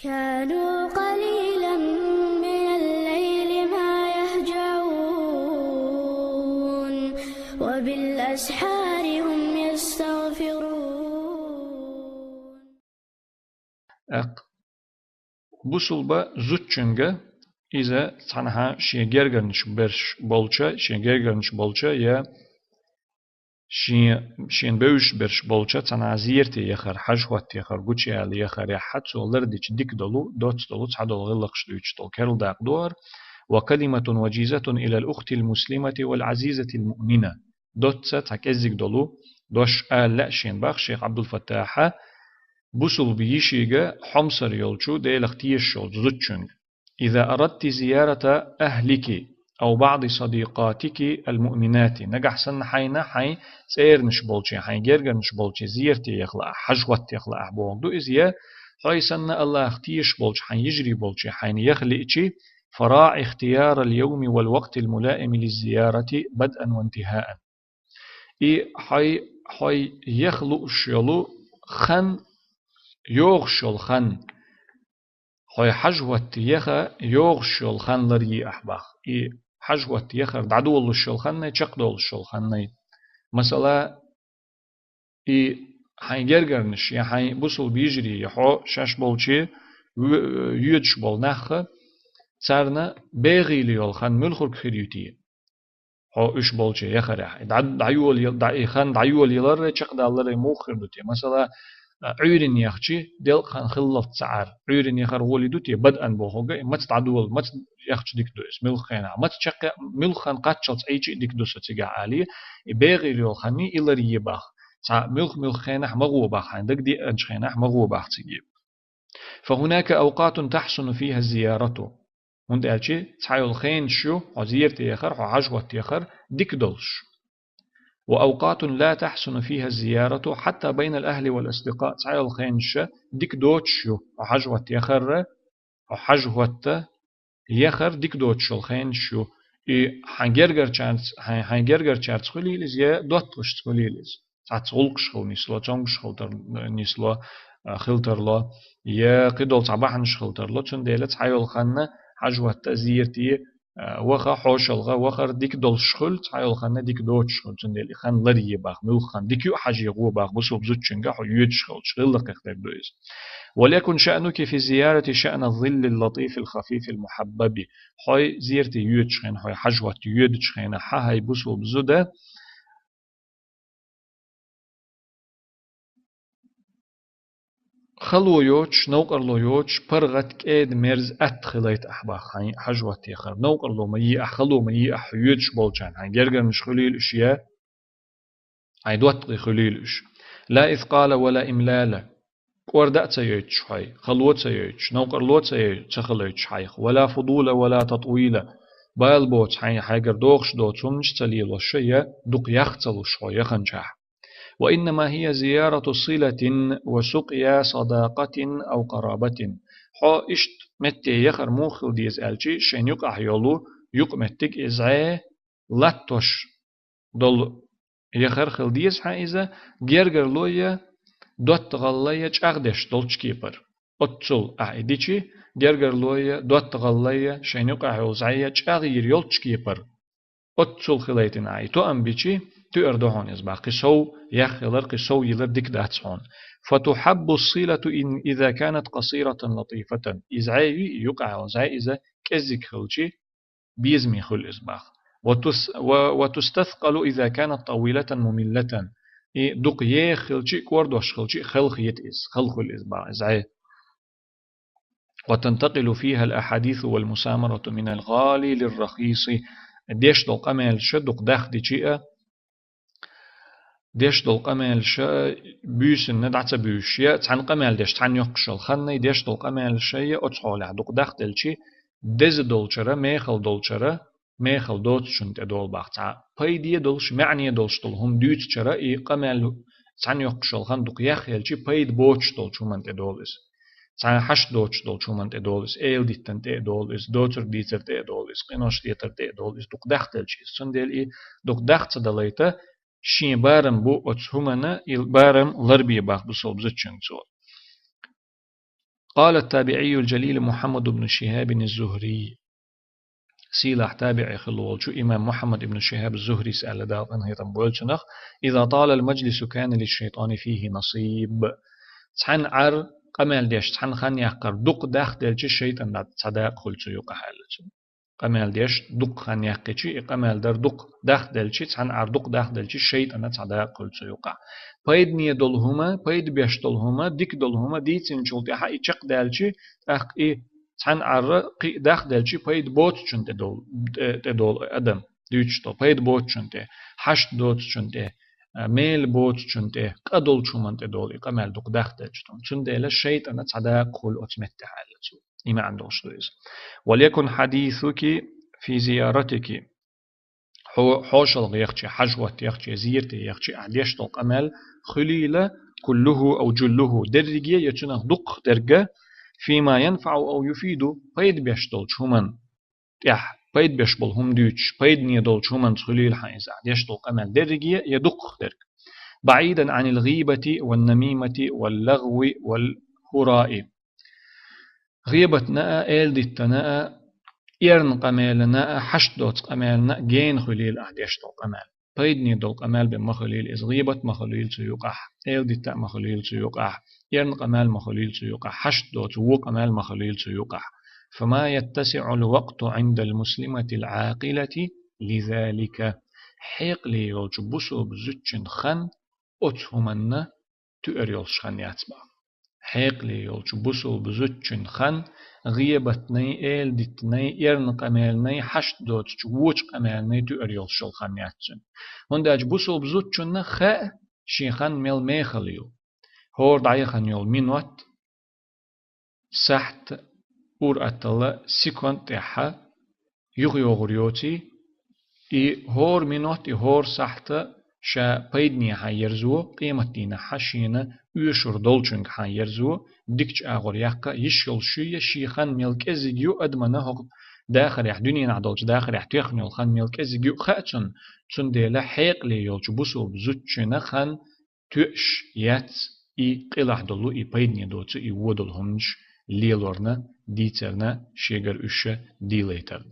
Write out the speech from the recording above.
كانوا قليلا من الليل ما يهجعون وبالأسحار هم يستغفرون. بوصلبا زوتشنجا إذا تنها شيء جرجرنش برش بولشة شيء جرجرنش بولشة يا شين بوش برش بولشة تنها زيرتي يخر حجوات يخر قوتشي على يخر يا حد سولر ديش ديك دولو دوت دولو تعدل غلقش دوش دول كيرل داق دور وكلمة وجيزة إلى الأخت المسلمة والعزيزة المؤمنة دوت تكزيك دولو دوش لا شين باخ شيخ عبد الفتاح بوصل بيشيغا حمصر يولشو ديل اختيش يول زوتشنج إذا أردت زيارة أهلك أو بعض صديقاتك المؤمنات نجح سن حينا حي سير نشبولشي حي جرجر نشبولشي زيرتي يخلع حجوت يخلع بولدو إزيا حي سن الله اختيش بولش حي يجري بولشي حي يخلئشي فراع اختيار اليوم والوقت الملائم للزيارة بدءا وانتهاء حي يخلق شيلو خن يوغشل خن خوي حجوت يخا يوغشل خن لري أحباخ حجوت يخا دعدول الشل خن چقدول الشل خن مثلا حين جرجرنش يا حين بوصل بيجري يحو شاش بولشي يودش بول نخ صارنا باغي ليول خن ملخر خريوتي هو إيش بولشي يخرح دعيول يلر چقدال موخر دوتي مثلا عيرن يخشي دل خان خلف سعر عيرن يخر ولي دوتي بدءا بوهوغا ما تعدول ما يخش ديك دوس ملخنا ما تشق ملخن قاتشلت ايجي ديك دوس تيجا علي باغي لو خني الى ريباخ تا ملخنا مغو باخ عندك دي انشخنا مغو باخ تيجي فهناك اوقات تحسن فيها الزيارة هند الشي تحيل خين شو عزيرت يخر عجوت يخر ديك دولش وأوقات لا تحسن فيها الزيارة حتى بين الأهل والأصدقاء تعال خينش ديك دوتشو حجوة يخر حجوة يخر ديك دوتشو الخينشو حنجرجر چارت خليلز يا دوتلش خليلز ساعت غلقش خل نسلا جنگش خلتر نسلا خلتر لا يا قدول صباحنش خلتر لا چون ديلت تعال خنا حجوة زيرتي وخا حوشلغا وخر ديك دول شخل تعال خنا ديك دوت شخل جندل خان لري باخ مل خان ديك يو حاجه غو باخ بسو بزوتشنغا حو يود شخل شخل لك اختك دويس وليكن شأنك في زيارة شأن الظل اللطيف الخفيف المحبب حي زيرتي يود شخين حي حجوة يود شخين حاي بسو بزوده خلو يوتش نوقر لو يوتش برغت كيد مرز أتخليت أحبا خاين حجوة تيخر نوقر لو مي أخلو مي أح يوتش بولشان هاي جرجر مش خليل إشياء هاي دوت خليل إش لا إثقال ولا إملال وردأت سيوتش هاي خلوت سيوتش نوقر لوت سيوتش خليتش هاي ولا فضول ولا تطويل بايل بوت هاي حاجر دوخش دوت سمش تليل وشيء دق يختلش هاي يخنشح وإنما هي زيارة صلة وسقيا صداقة أو قرابة حو إشت متى يخر موخل ديز ألشي شين يقع يولو يق متك إزعي لاتوش دول يخر خل ديز حائزة جرجر لويا دوت غلايا چاقدش دولش كيبر أتصل أعيديشي جرجر لويا دوت غلايا شين يقع يولزعي چاقير يولش كيبر أتصل خليتنا عي تو أم بيشي تؤردهون إزبا قصو يخلر قصو يلر ديك داتسون فتحب الصلة إن إذا كانت قصيرة لطيفة إزعي يقع وزعي إذا كزك خلشي بيزمي خل إزباخ وتستثقل إذا كانت طويلة مملة دق يخلشي كوردوش خلشي خلخ يتئز خلخ الإزباخ إزعي وتنتقل فيها الأحاديث والمسامرة من الغالي للرخيص ديش دول قمال شدق داخ دي شيء ديش دول قمال شا بيش ندعت بيش يا تحن قمال ديش تحن يقشل خني ديش دول قمال شيء أتصال دق داخ دل شيء دز دولشرة ميخل دولشرة ميخل دوت شنت دول باختع بايدي دولش معني دولش دول هم دوت شرة إي قمال تحن يقشل خن دق يخيل شيء بايد بوش دول شو من تدولس تحن حش دوتش دول شو من تدولس إيل ديتن تدولس دوتر ديتر تدولس قناش ديتر تدولس دق داخ دل شيء سندل إي دق داخ تدليته شين بارم بو أتهمنا البارم لربي باخ بصوب زتشن سو قال التابعي الجليل محمد بن شهاب الزهري سيلاح تابعي خلوال شو إمام محمد بن شهاب الزهري سأل داف أنه يتنبول إذا طال المجلس كان للشيطان فيه نصيب تحن عر قمال ديش تحن خان يحقر دق داخ دلش الشيطان دا تصداق خلصو يوقع حالتو قمال ديش دق خان يحقيشي قمال در دق داخ دلش تحن عر دق داخ دلش الشيطان دا تصداق خلصو يوقع بايد نية دولهما بايد بيش دولهما ديك دولهما دي تنشول حقي چق دلشي أخ إيه تحن عر قي داخ دلشي بايد بوت چون تدول أدم ديوچتو بايد بوت چون ته حشت دوت چون ته ميل بوت چونته قدول چومن تدول قمال دوق داخل چتون چون دل الشيطان تصدا قول اتمت حالته إما عنده شويز وليكن حديثك في زيارتك حوش الغيخشي حجوة يخشي زيرت يخشي عديش طلق أمال خليلة كله أو جله درجية يتنخ دق درجة فيما ينفع أو يفيد قيد بيشتل شومن يح بايد بيشبل هم دوتش بايد نيدول شومن خليل حيز يشتل أمال درجية يدق درج بعيدا عن الغيبة والنميمة واللغو والهراء غيبتنا إلدتنا إيرن قمالنا حشدوت قمالنا جين خليل يشتل قمال بايد نيدول قمال بمخليل إز غيبة مخليل سيوقح إلدتا مخليل سيوقح إيرن قمال مخليل سيوقح حشدوت وو قمال مخليل سيوقح فما يتسع الوقت عند المسلمة العاقلة لذلك حيق لي يلجبسو بزوجن خن أتهمنا تؤريلش خن ياتبع حيق لي يلجبسو بزوجن خن غيبتني إل دتني إرن قمالني حشت دوت ووش قمالني تؤريلش خن ياتسن هندا جبسو بزوجن خاء شيخن ميل ميخليو هور دعيخن يول منوت سحت اور أتلا سيكون تحا يغيوغريوتي هور منوت هور سحت شا بيدني هايرزو قيمتنا حشينا يشور دولچنگ هايرزو ديكش اغور يحقا يشيل شوية شيخان ملك ازيجيو ادمنا هق داخل يح دنيا نعدولج داخل يح تيخنيل خان ملك ازيجيو خاتن تون ديلا حيق لي يولج بوسو بزوچنا خان تؤش يات قلح دلو بيدني دوتو ودل هنج ليلورنا ديترنا شيغر اشة ديليتر